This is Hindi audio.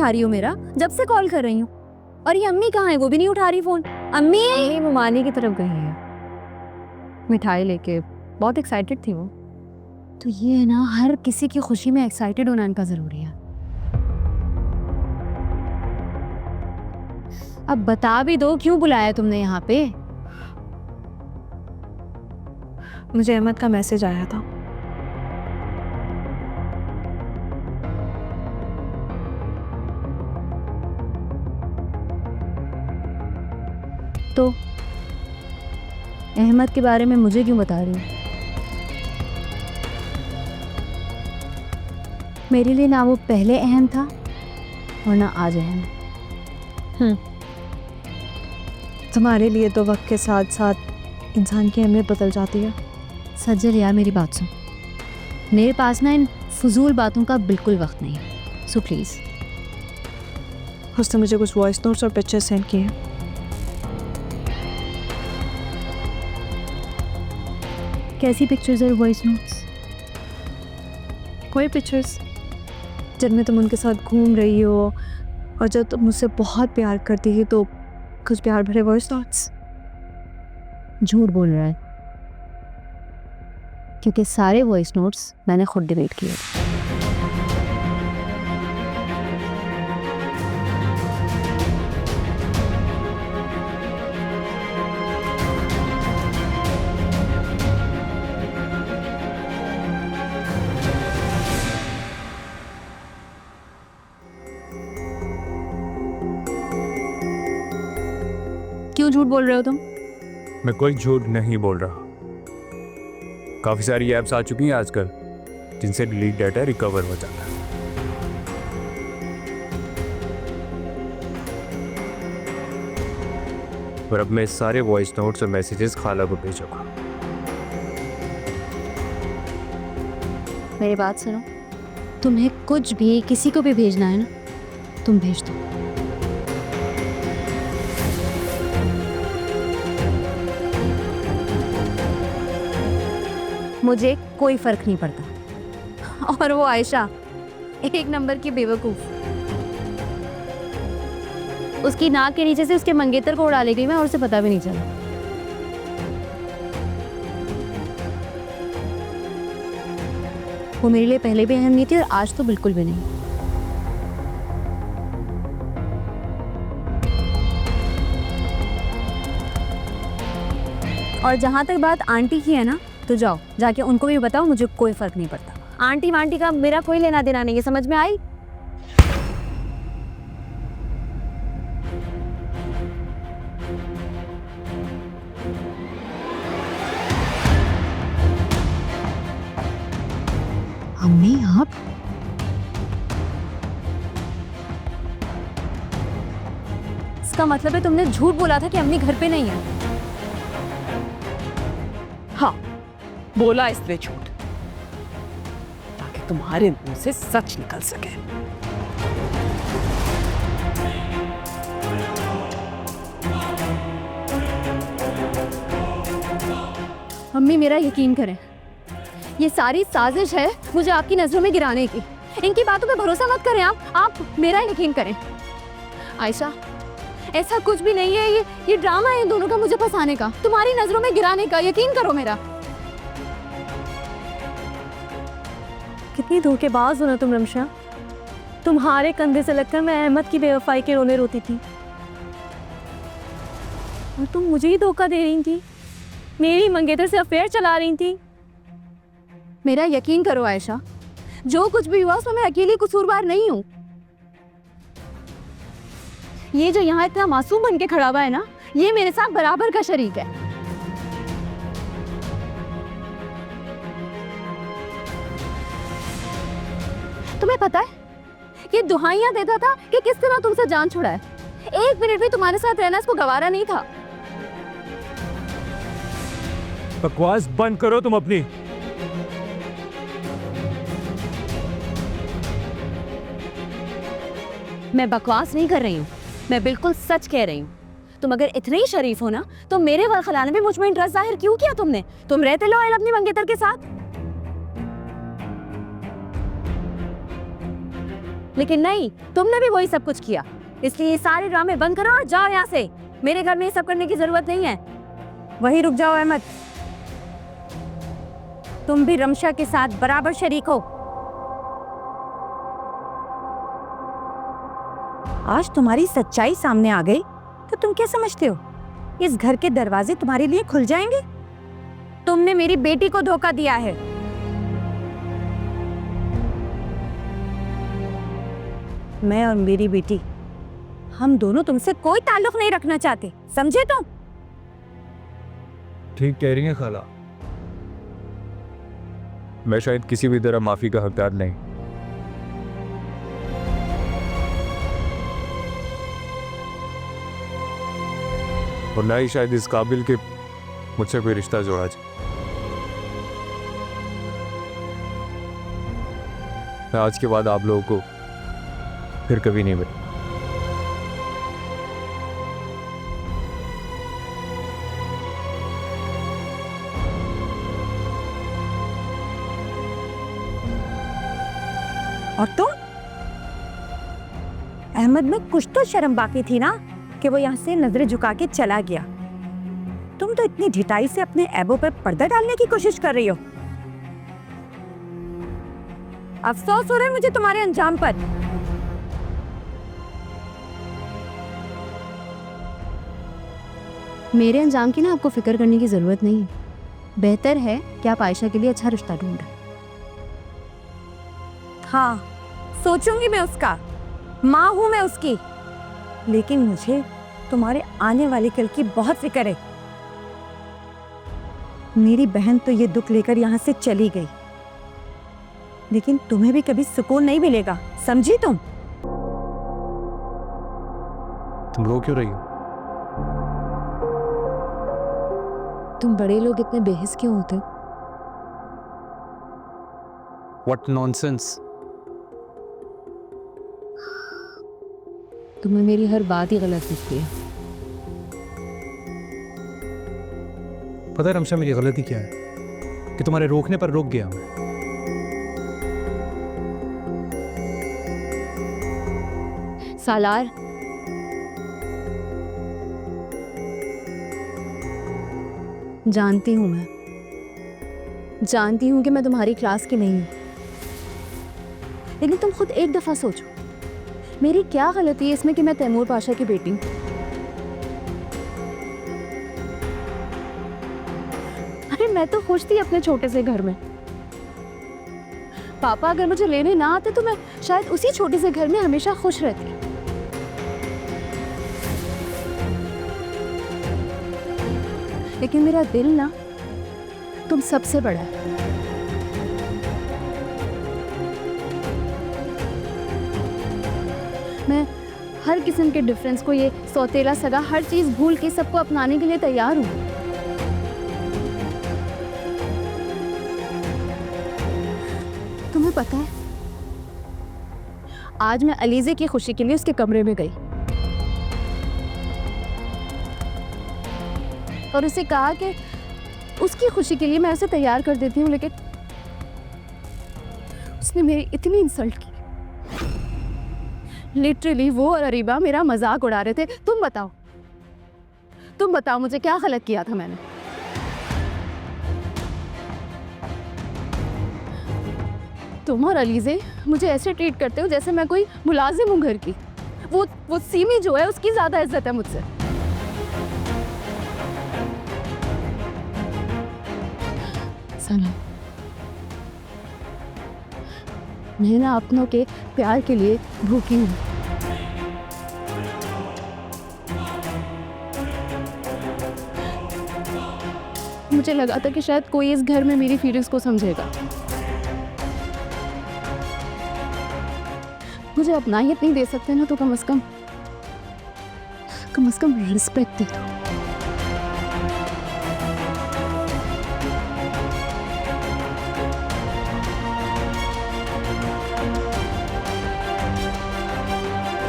उठा रही हो मेरा? जब से कॉल कर रही हूँ। और ये अम्मी कहाँ है? वो भी नहीं उठा रही फोन। अम्मी ममानी की तरफ गई है मिठाई लेके, बहुत एक्साइटेड थी वो। तो ये ना, हर किसी की खुशी में एक्साइटेड होना इनका जरूरी है। अब बता भी दो क्यों बुलाया तुमने यहाँ पे? मुझे अहमद का मैसेज आया था। तो अहमद के बारे में मुझे क्यों बता रही हो? मेरे लिए ना वो पहले अहम था और ना आज अहम। तुम्हारे लिए तो वक्त के साथ साथ इंसान की अहमियत बदल जाती है। सज्जल यार, मेरी बात सुन। मेरे पास ना इन फजूल बातों का बिल्कुल वक्त नहीं है, सो प्लीज। उसने मुझे कुछ वॉइस नोट्स और पिक्चर्स सेंड किए। कैसी पिक्चर्स और वॉइस नोट्स? कोई पिक्चर्स जिनमें तुम उनके साथ घूम रही हो और जब तुम मुझसे बहुत प्यार करती थी तो कुछ प्यार भरे वॉइस नोट्स। झूठ बोल रहा है, क्योंकि सारे वॉइस नोट्स मैंने खुद डिलीट किए। क्यों झूठ बोल रहे हो तुम? मैं कोई झूठ नहीं बोल रहा। काफ़ी सारी ऐप्स आ चुकी हैं आजकल जिनसे डिलीट डाटा रिकवर हो जाता है। और अब मैं सारे वॉइस नोट्स और मैसेजेस खाला को भेजूंगा। मेरी बात सुनो, तुम्हें कुछ भी किसी को भी भेजना है ना, तुम भेज दो। मुझे कोई फर्क नहीं पड़ता। और वो आयशा, एक नंबर की बेवकूफ, उसकी नाक के नीचे से उसके मंगेतर को उड़ा ले गई मैं और उसे पता भी नहीं चला। वो मेरे लिए पहले भी अहम नहीं थी और आज तो बिल्कुल भी नहीं। और जहां तक बात आंटी की है ना, तो जाओ जाके उनको भी बताओ मुझे कोई फर्क नहीं पड़ता। आंटी वांटी का मेरा कोई लेना देना नहीं है, समझ में आई? अम्मी आप? इसका मतलब है तुमने झूठ बोला था कि अम्मी घर पे नहीं है? हाँ, बोला इसलिए झूठ ताकि तुम्हारे मुंह से सच निकल सके। अम्मी मेरा यकीन करें, ये सारी साजिश है मुझे आपकी नजरों में गिराने की। इनकी बातों पे भरोसा मत करें आप मेरा यकीन करें। आयशा, ऐसा कुछ भी नहीं है, ये ड्रामा है इन दोनों का मुझे फंसाने का, तुम्हारी नजरों में गिराने का। यकीन करो मेरा। कितनी धोखेबाज हो ना तुम रमशा। तुम्हारे कंधे से लगकर मैं अहमद की बेवफाई के रोने रोती थी और तुम मुझे ही धोखा दे रही थी, मेरी मंगेतर से अफेयर चला रही थी। मेरा यकीन करो आयशा, जो कुछ भी हुआ उसमें मैं अकेली कसूरवार नहीं हूँ। ये जो यहाँ इतना मासूम बन के खड़ा हुआ है ना, ये मेरे साथ बराबर का शरीक है। तुम्हें पता है ये दुहाइयां देता था कि किस तरह तुमसे जान छुड़ाए। एक मिनट भी तुम्हारे साथ रहना इसको गवारा नहीं था। बकवास बंद करो तुम अपनी। मैं बकवास नहीं कर रही हूँ, मैं बिल्कुल सच कह रही हूँ। तुम अगर इतने ही शरीफ हो ना, तो मेरे वरखलाने में मुझ में इंटरेस्ट जाहिर क्यों किया तुमने? तुम रहते लॉयल अपनी मंगेतर के साथ। लेकिन नहीं, तुमने भी वही सब कुछ किया। इसलिए ये सारे ड्रामे बंद करो और जाओ यहाँ से। मेरे घर में ये सब करने की जरूरत नहीं है। वहीं रुक जाओ अहमद, तुम भी रमशा के साथ बराबर शरीक हो। आज तुम्हारी सच्चाई सामने आ गई तो तुम क्या समझते हो इस घर के दरवाजे तुम्हारे लिए खुल जाएंगे? तुमने मेरी बेटी को धोखा दिया है। मैं और मेरी बेटी, हम दोनों तुमसे कोई ताल्लुक नहीं रखना चाहते, समझे तुम? ठीक कह रही हैं खाला। मैं शायद किसी भी तरह माफी का हकदार नहीं। और ना ही शायद इस काबिल के मुझसे कोई रिश्ता जोड़ा जाए। मैं आज के बाद आप लोगों को फिर कभी नहीं मिला। और तुम? अहमद में कुछ तो शर्म बाकी थी ना कि वो यहाँ से नजरें झुका के चला गया। तुम तो इतनी ढिठाई से अपने ऐबों पर पर्दा डालने की कोशिश कर रही हो। अफसोस हो रहा है मुझे तुम्हारे अंजाम पर। मेरे अंजाम की ना आपको फिक्र करने की जरूरत नहीं है। बेहतर है कि आप आयशा के लिए अच्छा रिश्ता ढूंढें। हाँ, सोचूंगी मैं उसका, माँ हूं मैं उसकी, लेकिन मुझे तुम्हारे आने वाले कल की बहुत फिक्र है। मेरी बहन तो ये दुख लेकर यहाँ से चली गई, लेकिन तुम्हें भी कभी सुकून नहीं मिलेगा, समझी तुम? तुम रो क्यों रही हो? तुम बड़े लोग इतने बेहिस क्यों होते हो? What nonsense! तुम्हें मेरी हर बात ही गलत दिखती है। पता है रमशा, मेरी गलती क्या है कि तुम्हारे रोकने पर रुक गया मैं। सालार, जानती हूं कि मैं तुम्हारी क्लास की नहीं हूं, लेकिन तुम खुद एक दफा सोचो, मेरी क्या गलती है इसमें कि मैं तैमूर पाशा की बेटी हूं? अरे मैं तो खुश थी अपने छोटे से घर में। पापा अगर मुझे लेने ना आते तो मैं शायद उसी छोटे से घर में हमेशा खुश रहती। लेकिन मेरा दिल ना तुम सबसे बड़ा है। मैं हर किस्म के डिफरेंस को, ये सौतेला सगा, हर चीज भूल के सबको अपनाने के लिए तैयार हूं। तुम्हें पता है, आज मैं अलीजे की खुशी के लिए उसके कमरे में गई और उसे कहा कि उसकी खुशी के लिए मैं उसे तैयार कर देती हूँ, लेकिन उसने मेरी इतनी इंसल्ट की। लिटरली वो और अरीबा मेरा मजाक उड़ा रहे थे। तुम बताओ मुझे क्या गलत किया था मैंने? तुम और अलीजे मुझे ऐसे ट्रीट करते हो जैसे मैं कोई मुलाजिम हूँ घर की। वो सीमी जो है उसकी ज्यादा इज्जत है मुझसे। मैं ना अपनों के प्यार के लिए भूखी हूँ। मुझे लगा था कि शायद कोई इस घर में मेरी फीलिंग्स को समझेगा। मुझे अपना ही नहीं दे सकते ना, तो कम से कम रिस्पेक्ट दे दो।